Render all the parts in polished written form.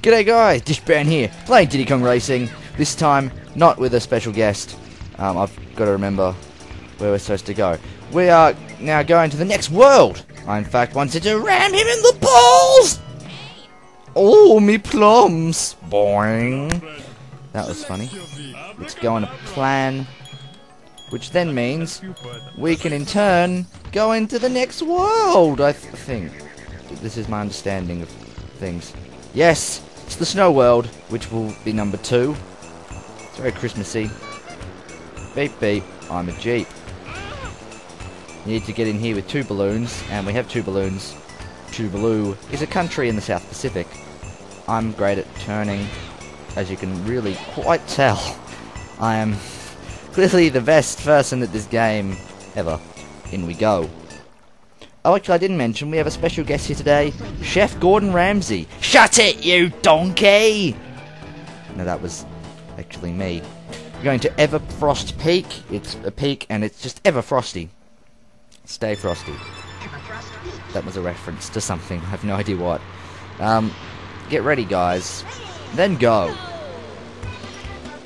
G'day guys, dshban here, playing Diddy Kong Racing. This time, not with a special guest. I've got to remember where we're supposed to go. We are now going to the next world. I in fact wanted to ram him in the balls! Oh, me plums! Boing. That was funny. Let's go on a plan, which then means we can in turn go into the next world, I think. This is my understanding of things. Yes, it's the snow world, which will be number 2. It's very Christmassy. Beep beep, I'm a Jeep. You need to get in here with 2 balloons, and we have 2 balloons. Tuvalu is a country in the South Pacific. I'm great at turning, as you can really quite tell. I am clearly the best person at this game ever. In we go. Oh, actually, I didn't mention we have a special guest here today, Chef Gordon Ramsay. Shut it, you donkey! No, that was actually me. We're going to Everfrost Peak. It's a peak, and it's just ever frosty. Stay frosty. That was a reference to something. I have no idea what. Get ready, guys. Then go.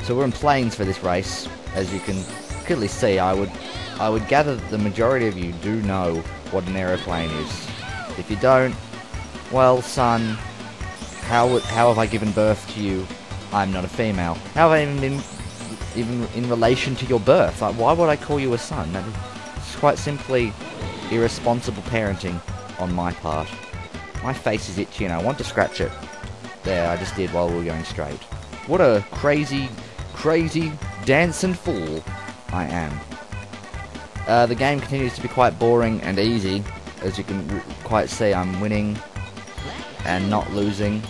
So we're in planes for this race, as you can clearly see. I would gather that the majority of you do know what an aeroplane is. If you don't, well, son, how have I given birth to you? I'm not a female. How have I even been in relation to your birth? Like, why would I call you a son? That is quite simply irresponsible parenting on my part. My face is itchy and I want to scratch it. There, I just did while we were going straight. What a crazy, crazy dancing fool I am. The game continues to be quite boring and easy. As you can quite see, I'm winning and not losing,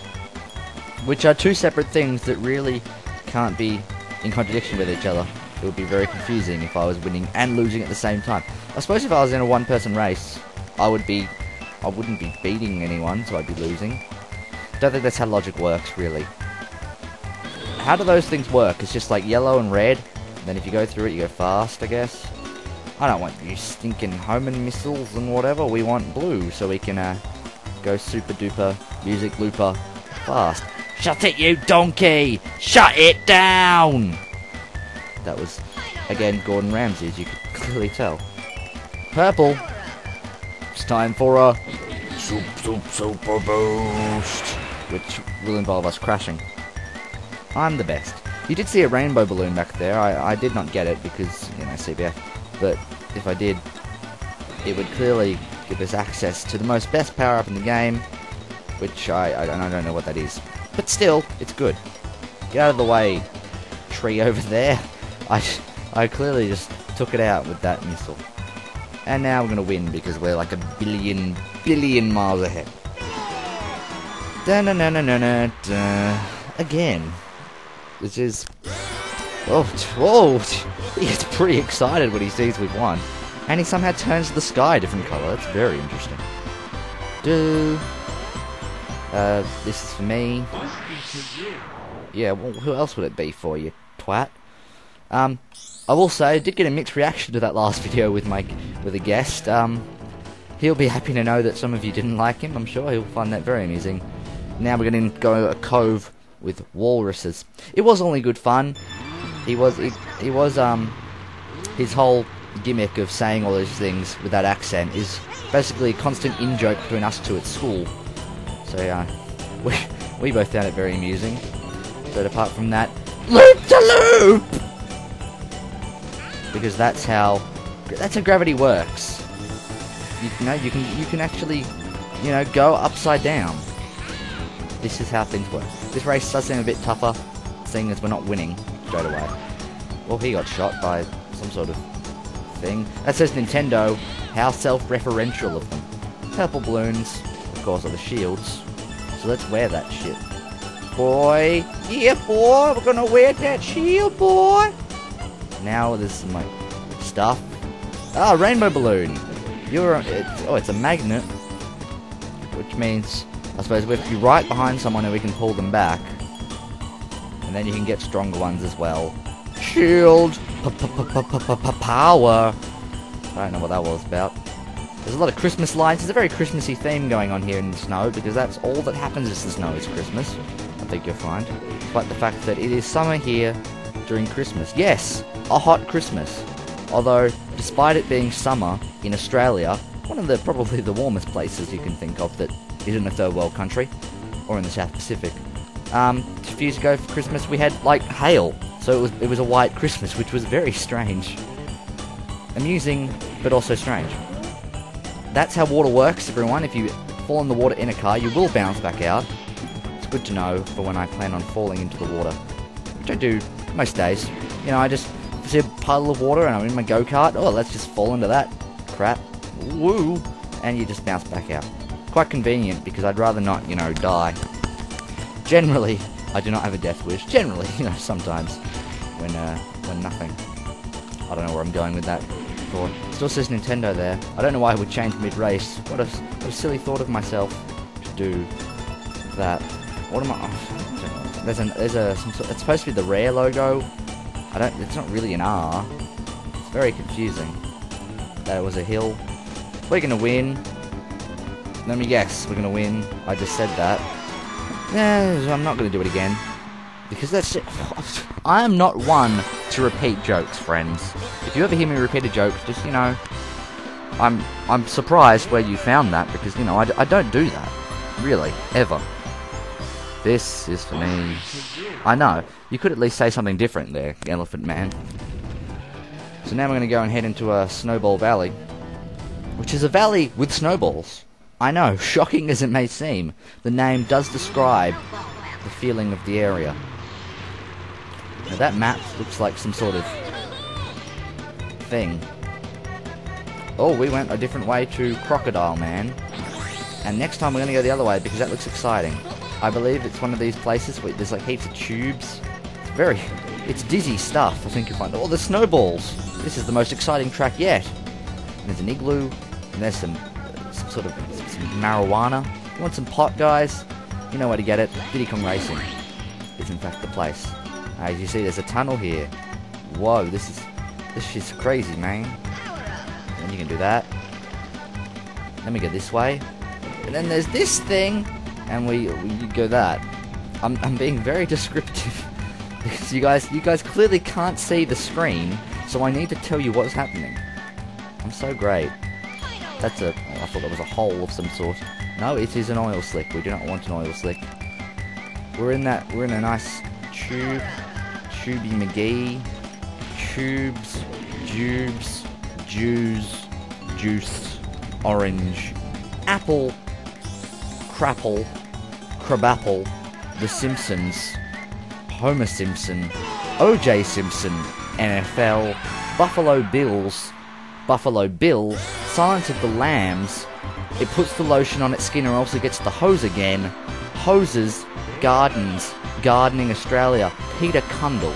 which are 2 separate things that really can't be in contradiction with each other. It would be very confusing if I was winning and losing at the same time. I suppose if I was in a one-person race, I wouldn't be beating anyone, so I'd be losing. Don't think that's how logic works, really. How do those things work? It's just like yellow and red, and then if you go through it, you go fast, I guess. I don't want you stinking homing missiles and whatever. We want blue, so we can go super duper music looper fast. Shut it, you donkey! Shut it down! That was, again, Gordon Ramsay, as you could clearly tell. Purple. It's time for a super boost, which will involve us crashing. I'm the best. You did see a rainbow balloon back there. I did not get it because, you know, CBF. But if I did, it would clearly give us access to the most best power-up in the game, which I don't know what that is. But still, it's good. Get out of the way, tree over there. I clearly just took it out with that missile. And now we're going to win because we're like a billion miles ahead. Da-na-na-na-na-na-da. Again. Which is... Whoa! He gets pretty excited when he sees we've won. And he somehow turns the sky a different colour. That's very interesting. This is for me. Yeah, well, who else would it be for, you twat? I will say, I did get a mixed reaction to that last video with a guest. He'll be happy to know that some of you didn't like him. I'm sure he'll find that very amusing. Now we're going to go a cove with walruses. It was only good fun. His whole gimmick of saying all those things with that accent is basically a constant in-joke between us two at school. So, we both found it very amusing. But apart from that, loop-de-loop! Because that's how gravity works. You know, you can actually, you know, go upside down. This is how things work. This race does seem a bit tougher, seeing as we're not winning straight away. Well, he got shot by some sort of thing. That says Nintendo. How self-referential of them. Purple balloons, of course, are the shields. So let's wear that shit. Boy, yeah, boy, we're gonna wear that shield, boy. Now this is my stuff. Ah, rainbow balloon. It's a magnet, which means I suppose we have to be right behind someone and we can pull them back, and then you can get stronger ones as well. Shield, power. I don't know what that was about. There's a lot of Christmas lights. There's a very Christmassy theme going on here in the snow, because that's all that happens is the snow is Christmas. I think you'll find. Despite the fact that it is summer here during Christmas. Yes, a hot Christmas. Although, despite it being summer in Australia, one of the probably the warmest places you can think of that isn't a third world country, or in the South Pacific. A few years ago for Christmas we had like hail, so it was a white Christmas, which was very strange. Amusing, but also strange. That's how water works, everyone. If you fall in the water in a car, you will bounce back out. It's good to know for when I plan on falling into the water, which I do most days. You know, I just see a puddle of water and I'm in my go-kart. Oh, let's just fall into that crap. Woo! And you just bounce back out. Quite convenient, because I'd rather not, you know, die. Generally, I do not have a death wish. Generally, you know, sometimes when nothing. I don't know where I'm going with that. Thought. Still says Nintendo there. I don't know why I would change mid-race. What a silly thought of myself to do that. What am I? Oh, there's a some sort, it's supposed to be the Rare logo. It's not really an R. It's very confusing. That was a hill. We're gonna win. Let me guess, we're gonna win. I just said that. Yeah, I'm not gonna do it again. Because that's it. I am not one to repeat jokes, friends. If you ever hear me repeat a joke, just, you know, I'm surprised where you found that, because, you know, I don't do that. Really, ever. This is for me. I know. You could at least say something different there, Elephant Man. So now we're going to go and head into a Snowball Valley, which is a valley with snowballs. I know, shocking as it may seem, the name does describe the feeling of the area. Now that map looks like some sort of thing. Oh, we went a different way to Crocodile Man. And next time we're going to go the other way, because that looks exciting. I believe it's one of these places where there's like heaps of tubes. It's dizzy stuff. I think you'll find all the snowballs. This is the most exciting track yet. And there's an igloo, and there's some sort of some marijuana. You want some pot, guys? You know where to get it. Diddy Kong Racing is in fact the place. As you see, there's a tunnel here. Whoa, this shit's crazy, man. And you can do that. Then we go this way, and then there's this thing, and we go that. I'm being very descriptive because you guys clearly can't see the screen, so I need to tell you what's happening. I'm so great. I thought that was a hole of some sort. No, it is an oil slick. We do not want an oil slick. We're in a nice tube. Tubey McGee. Tubes. Jubes. Jews. Juice. Orange. Apple. Crapple. Crabapple. The Simpsons. Homer Simpson. O.J. Simpson. NFL. Buffalo Bills. Buffalo Bill. Silence of the Lambs. It puts the lotion on its skin or else it gets the hose again. Hoses. Gardens. Gardening Australia. Peter Cundall.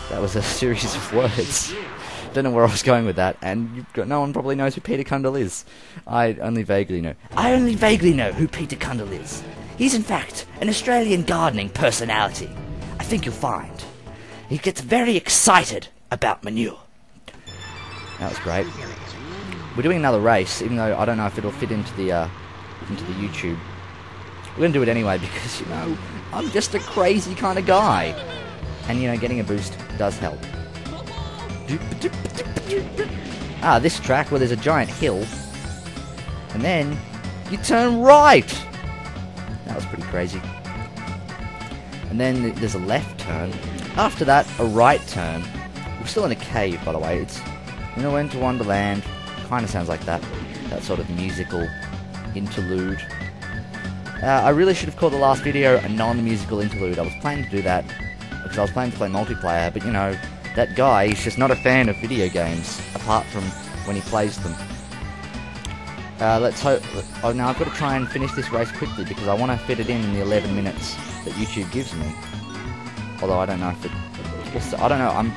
That was a series of words. Don't know where I was going with that, and no one probably knows who Peter Cundall is. I only vaguely know who Peter Cundall is. He's in fact an Australian gardening personality. I think you'll find. He gets very excited about manure. That was great. We're doing another race, even though I don't know if it'll fit into the YouTube. We're going to do it anyway because, you know, I'm just a crazy kind of guy. And, you know, getting a boost does help. Ah, this track where there's a giant hill. And then you turn right. That was pretty crazy. And then there's a left turn. After that, a right turn. We're still in a cave, by the way. It's, you know, Winter Wonderland. Kind of sounds like that. That sort of musical interlude. I really should have called the last video a non-musical interlude. I was planning to do that because I was planning to play multiplayer, but you know, that guy, he's just not a fan of video games, apart from when he plays them. Let's hope... Oh, now I've got to try and finish this race quickly because I want to fit it in the 11 minutes that YouTube gives me. Although I don't know if it... I don't know,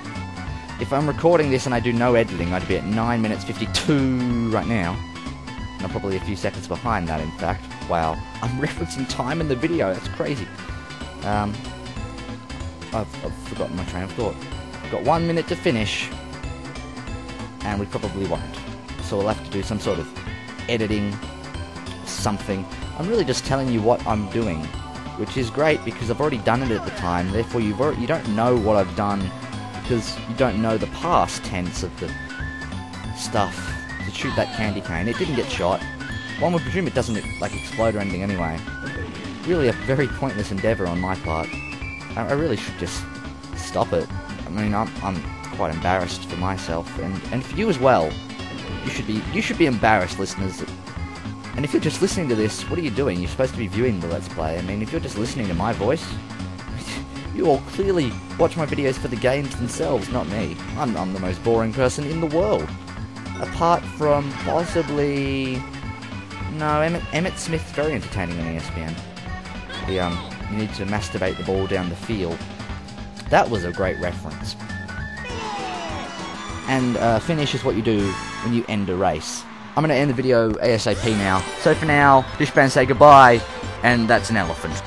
if I'm recording this and I do no editing, I'd be at 9 minutes 52 right now. And I'm probably a few seconds behind that, in fact. Wow. I'm referencing time in the video, that's crazy. I've forgotten my train of thought. I've got 1 minute to finish, and we probably won't. So we'll have to do some sort of editing, something. I'm really just telling you what I'm doing. which is great because I've already done it at the time. Therefore, you don't know what I've done because you don't know the past tense of the stuff to shoot that candy cane. It didn't get shot. One would presume it doesn't like explode or anything anyway. Really, a very pointless endeavour on my part. I really should just stop it. I mean, I'm quite embarrassed for myself, and for you as well. You should be embarrassed, listeners. And if you're just listening to this, what are you doing? You're supposed to be viewing the Let's Play. I mean, if you're just listening to my voice, you all clearly watch my videos for the games themselves, not me. I'm the most boring person in the world. Apart from possibly... No, Emmett Smith's very entertaining on ESPN. You need to masturbate the ball down the field. That was a great reference. And finish is what you do when you end a race. I'm going to end the video ASAP now. So for now, dshban say goodbye, and that's an elephant.